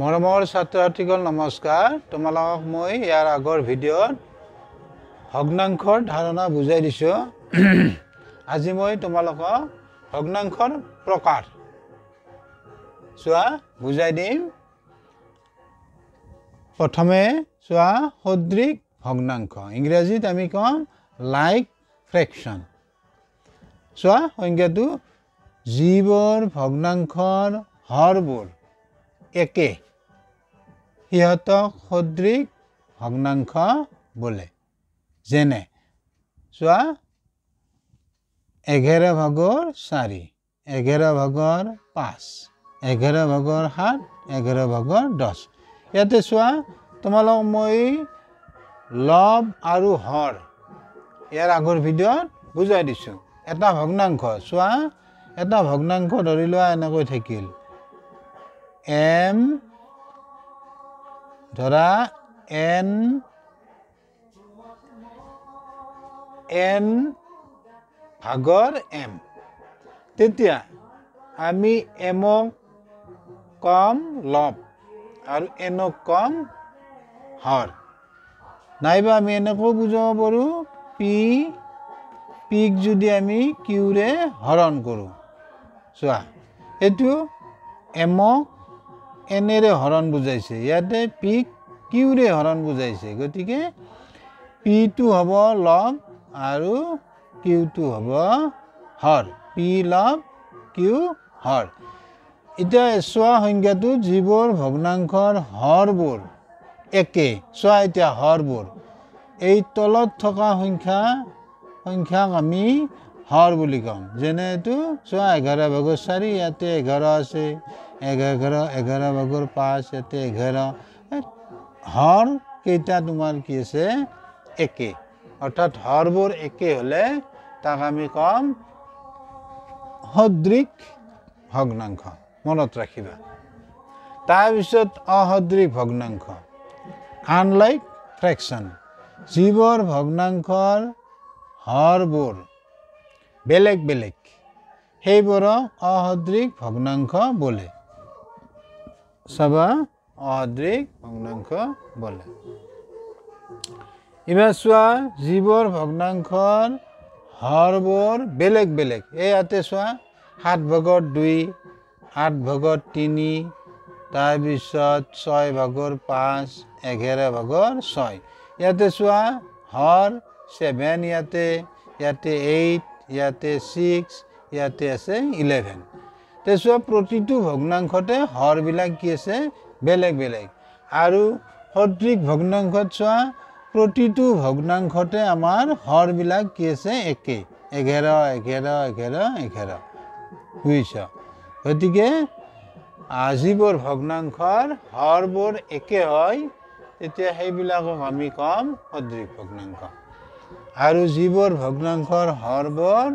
মৰমৰ ছাত্ৰ-ছাত্ৰীসকল নমস্কাৰ। তোমালোকক মই ইয়াৰ আগৰ ভিডিঅ'ত ভগ্নাংশৰ ধাৰণা বুজাই দিছো। আজি মই তোমালোকক ভগ্নাংশৰ প্ৰকাৰ বুজাই দিম। প্ৰথমে সদৃশ ভগ্নাংশ, ইংৰাজীত আমি কম লাইক ফ্ৰেকশন। সংজ্ঞাটো যিবোৰ ভগ্নাংশৰ হৰবোৰ একে সিহঁতক সদৃশ ভগ্নাংশ বোলে। যেনে 11/4, 11/5, 11/7, 11/10। ইয়াতে তোমালোক মই লব আৰু হৰ ইয়াৰ আগৰ ভিডিঅ'ত বুজাই দিছো। এটা ভগ্নাংশ এটা ভগ্নাংশ ধৰি লোৱা এনেকৈ থাকিল m ধৰা n ভাগৰ m। তেতিয়া আমি m ক কম লব আৰু n ক কম হৰ। নাইবা আমি এনেকৈ বুজাব পাৰো p ক যদি আমি q ৰে হৰণ কৰো। এইটো m ক n ৰে হৰণ বুজাইছে, ইয়াতে p ক q ৰে হৰণ বুজাইছে। গতিকে p টো হ'ব লব আৰু q টো হ'ব হৰ। p লব q হৰ। এতিয়া সংজ্ঞাটো যিবোৰ ভগ্নাংশৰ হৰবোৰ একে। এতিয়া হৰবোৰ এই তলত থকা সংখ্যাক আমি হৰ বুলি কম। যেনে এইটো 11/4, ইয়াতে 11 আছে, 11/5, ইয়াতে 11। হৰ কেইটা তোমাৰ কি আছে একে, অৰ্থাৎ হৰবোৰ একে হলে তাক আমি কম সদৃশ ভগ্নাংশ। মনত ৰাখিবা। তাৰপিছত অসদৃশ ভগ্নাংশ, আনলাইক ফ্ৰেকশন। যিবোৰ ভগ্নাংশৰ হৰবোৰ বেলেগ বেলেগ সেইবোৰক অসদৃশ ভগ্নাংশ বোলে। অসদৃশ ভগ্নাংশ বোলে। এবাৰ যিবোৰ ভগ্নাংশৰ হৰবোৰ বেলেগ বেলেগ, ইয়াতে 7/2, 8/3, তাৰপিছত 6/5, 11/6। ইয়াতে হৰ 7, ইয়াতে 8, ইয়াতে 6, ইয়াতে আছে 11। প্ৰতিটো ভগ্নাংশতে হৰবিলাক কি আছে বেলেগ বেলেগ। আৰু সদৃশ ভগ্নাংশত প্ৰতিটো ভগ্নাংশতে আমাৰ হৰবিলাক কি আছে একে, 11, 11, 11, 11। বুজিছ? গতিকে যিবোৰ ভগ্নাংশৰ হৰবোৰ একে হয় তেতিয়া সেইবিলাকক আমি কম সদৃশ ভগ্নাংশ। আৰু যিবোৰ ভগ্নাংশৰ হৰবোৰ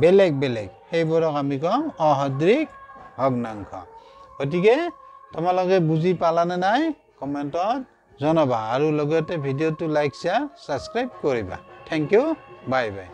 বেলেগ বেলেগ সেইবোৰক আমি কম অসদৃশ ভগ্নাংশ। গতিকে তোমালোকে বুজি পালানে নাই কমেণ্টত জনাবা, আৰু লগতে ভিডিঅ'টো লাইক, শ্বেয়াৰ, ছাবস্ক্ৰাইব কৰিবা। Thank you, bye by.